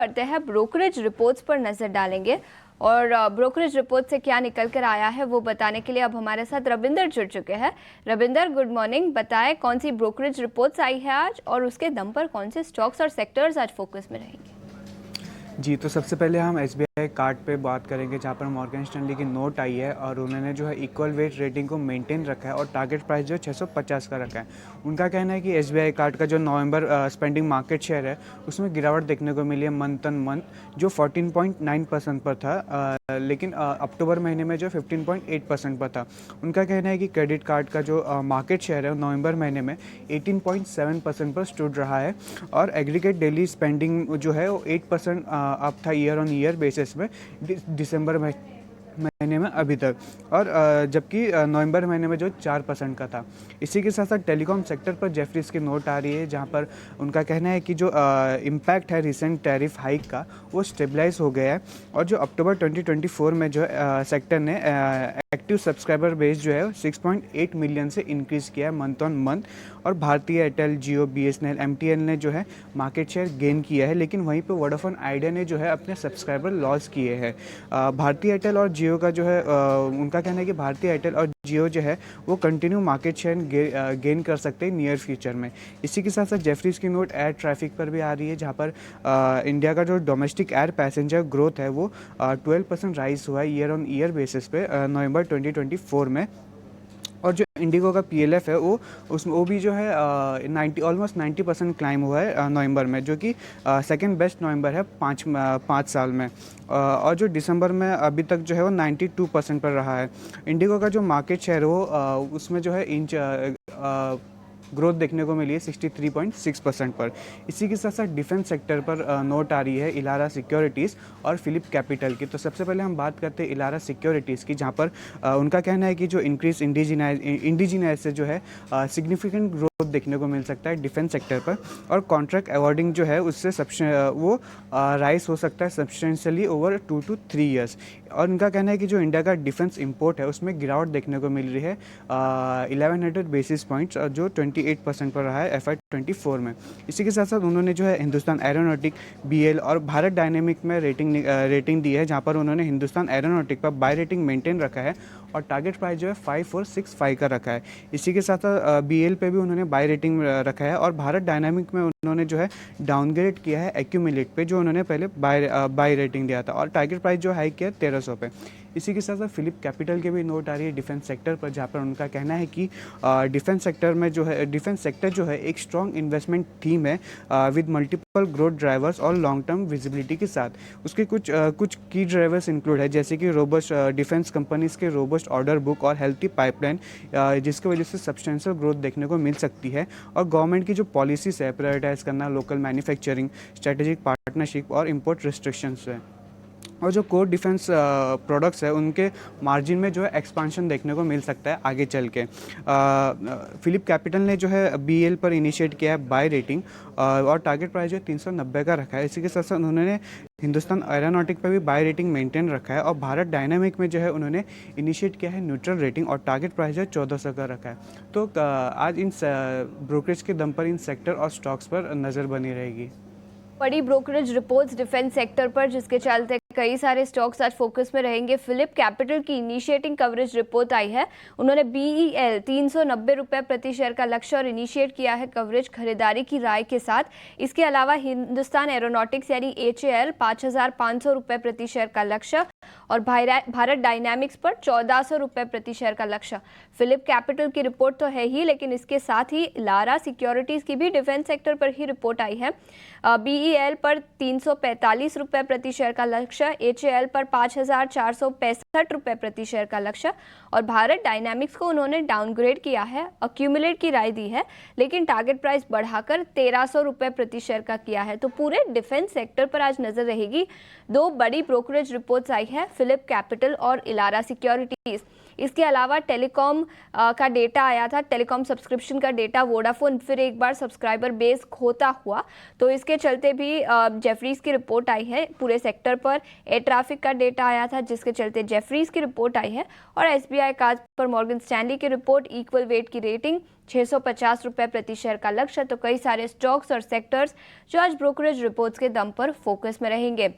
करते हैं brokerage reports पर नजर डालेंगे और ब्रोकरेज रिपोर्ट से क्या निकल कर आया है वो बताने के लिए अब हमारे साथ रविंदर जुड़ चुके हैं। Ravinder, good morning. बताएं कौन सी ब्रोकरेज रिपोर्ट्स आई है आज और उसके दम पर कौन से स्टॉक्स और सेक्टर्स आज फोकस में रहेंगे? जी, तो सबसे पहले हम एसबीआई कार्ड पे बात करेंगे, जहाँ पर मॉर्गन स्टैनली की नोट आई है और उन्होंने जो है इक्वल वेट रेटिंग को मेंटेन रखा है और टारगेट प्राइस जो है 650 का रखा है। उनका कहना है कि एसबीआई कार्ड का जो नवंबर स्पेंडिंग मार्केट शेयर है उसमें गिरावट देखने को मिली है मंथ ऑन मंथ, जो 14.9% पर था, लेकिन अक्टूबर महीने में जो 15.8% पर था। उनका कहना है कि क्रेडिट कार्ड का जो मार्केट शेयर है नवंबर महीने में 18.7% पर स्टूड रहा है और एग्रीगेट डेली स्पेंडिंग जो है वो 8% अप था ईयर ऑन ईयर बेसिस में दिसंबर महीने में अभी तक, और जबकि नवंबर महीने में जो 4% का था। इसी के साथ साथ टेलीकॉम सेक्टर पर जेफरीज की नोट आ रही है, जहां पर उनका कहना है कि जो इम्पैक्ट है रिसेंट टैरिफ हाइक का वो स्टेबलाइज हो गया है और जो अक्टूबर 2024 में जो सेक्टर ने एक्टिव सब्सक्राइबर बेस जो है 6.8 मिलियन से इंक्रीज़ किया है मंथ ऑन मंथ, और भारतीय एयरटेल, जियो, बीएसएनएल, एमटीएल ने जो है मार्केट शेयर गेन किया है, लेकिन वहीं पे वोडाफोन आइडिया ने जो है अपने सब्सक्राइबर लॉस किए हैं। भारतीय एयरटेल और जियो का जो है उनका कहना है कि भारतीय एयरटेल और जियो जो है वो कंटिन्यू मार्केट शेयर गेन कर सकते हैं नियर फ्यूचर में। इसी के साथ साथ जेफरीज की नोट एयर ट्रैफिक पर भी आ रही है, जहाँ पर इंडिया का जो डोमेस्टिक एयर पैसेंजर ग्रोथ है वो 12% राइज हुआ है ईयर ऑन ईयर बेसिस पे नवंबर 2024 में। और जो इंडिगो का पीएलएफ है वो भी जो है 90% क्लाइम हुआ है नवंबर में, जो कि सेकंड बेस्ट नवंबर है 5 साल में। और जो दिसंबर में अभी तक जो है वो 92% पर रहा है। इंडिगो का जो मार्केट शेयर हो उसमें जो है इंच ग्रोथ देखने को मिली है 63.6% पर। इसी के साथ साथ डिफेंस सेक्टर पर नोट आ रही है इलारा सिक्योरिटीज़ और फिलिप कैपिटल की। तो सबसे पहले हम बात करते हैं इलारा सिक्योरिटीज़ की, जहां पर उनका कहना है कि जो इंक्रीज इंडिजिनाइज से जो है सिग्निफिकेंट ग्रोथ देखने को मिल सकता है डिफेंस सेक्टर पर, और कॉन्ट्रैक्ट अवॉर्डिंग जो है उससे वो राइज हो सकता है सब्सटेंशियली ओवर 2 to 3 ईयर्स। और उनका कहना है कि जो इंडिया का डिफेंस इंपोर्ट है उसमें गिरावट देखने को मिल रही है 1100 बेसिस पॉइंट्स, जो 28% पर रहा है FY24 में। इसी के साथ साथ उन्होंने जो है हिंदुस्तान एरोनॉटिक, बीएल और भारत डायनेमिक में रेटिंग दी है, जहां पर उन्होंने हिंदुस्तान एरोनॉटिक पर बाय रेटिंग मेंटेन रखा है और टारगेट प्राइस जो है 5465 का रखा है। इसी के साथ साथ बीएल पे भी उन्होंने बाय रेटिंग रखा है और भारत डायनामिक में उन्होंने जो है डाउनग्रेड किया है एक्यूमुलेट पे, जो उन्होंने पहले बाय रेटिंग दिया था, और टारगेट प्राइस जो हाई किया 1300 पे। इसी के साथ साथ फिलिप कैपिटल के भी नोट आ रही है डिफेंस सेक्टर पर, जहाँ पर उनका कहना है कि डिफेंस सेक्टर जो है एक स्ट्रॉन्ग इन्वेस्टमेंट थीम है विद मल्टीपल ग्रोथ ड्राइवर्स और लॉन्ग टर्म विजिबिलिटी के साथ। उसके कुछ की ड्राइवर्स इंक्लूड है, जैसे कि रोबस्ट डिफेंस कंपनीज के रोबस्ट ऑर्डर बुक और हेल्थी पाइपलाइन, जिसकी वजह से सब्सटेंशियल ग्रोथ देखने को मिल सकती है, और गवर्नमेंट की जो पॉलिसीज है प्रायोरिटाइज करना लोकल मैन्युफैक्चरिंग, स्ट्रेटेजिक पार्टनरशिप और इम्पोर्ट रिस्ट्रिक्शंस है। और जो कोर डिफेंस प्रोडक्ट्स है उनके मार्जिन में जो है एक्सपांशन देखने को मिल सकता है आगे चल के। फिलिप कैपिटल ने जो है बीएल पर इनिशिएट किया है बाय रेटिंग और टारगेट प्राइस जो है 390 का रखा है। इसी के साथ साथ उन्होंने हिंदुस्तान एरोनॉटिक पर भी बाय रेटिंग मेंटेन रखा है, और भारत डायनामिक में जो है उन्होंने इनिशिएट किया है न्यूट्रल रेटिंग और टारगेट प्राइस जो है 1400 का रखा है। तो आज इन ब्रोकरेज के दम पर इन सेक्टर और स्टॉक्स पर नज़र बनी रहेगी। बड़ी ब्रोकरेज रिपोर्ट्स डिफेंस सेक्टर पर, जिसके चलते कई सारे स्टॉक्स आज फोकस में रहेंगे। फिलिप कैपिटल की इनिशिएटिंग कवरेज रिपोर्ट आई है। उन्होंने BEL 390 रुपये प्रति शेयर का लक्ष्य और इनिशिएट किया है कवरेज खरीदारी की राय के साथ। इसके अलावा हिंदुस्तान एरोनॉटिक्स यानी HAL 5500 रुपये प्रति शेयर का लक्ष्य और भारत डायनामिक्स पर 1400 रुपये प्रति शेयर का लक्ष्य। फिलिप कैपिटल की रिपोर्ट तो है ही, लेकिन इसके साथ ही लारा सिक्योरिटीज की भी डिफेंस सेक्टर पर ही रिपोर्ट आई है। BEL पर 345 रुपये प्रति शेयर का लक्ष्य, HAL पर 5465 रुपये प्रति शेयर का लक्ष्य, और भारत डायनामिक्स को उन्होंने डाउनग्रेड किया है, अक्यूमुलेट की राय दी है, लेकिन टारगेट प्राइस बढ़ाकर 1300 रुपये प्रति शेयर का किया है। तो पूरे डिफेंस सेक्टर पर आज नजर रहेगी। दो बड़ी ब्रोकरेज रिपोर्ट्स आई है, फिलिप कैपिटल और इलारा सिक्योरिटीज। इसके अलावा टेलीकॉम का डेटा आया था, टेलीकॉम सब्सक्रिप्शन का डेटा, वोडाफोन फिर एक बार सब्सक्राइबर बेस खोता हुआ, तो इसके चलते भी जेफरीज की रिपोर्ट आई है पूरे सेक्टर पर। एयर ट्रैफिक का डेटा आया था जिसके चलते जेफरीज की रिपोर्ट आई है। और एसबीआई कार्ड पर मॉर्गन स्टैनली की रिपोर्ट, इक्वल वेट की रेटिंग, 650 रुपए प्रति शेयर का लक्ष्य। तो कई सारे स्टॉक्स और सेक्टर्स जो आज ब्रोकरेज रिपोर्ट्स के दम पर फोकस में रहेंगे।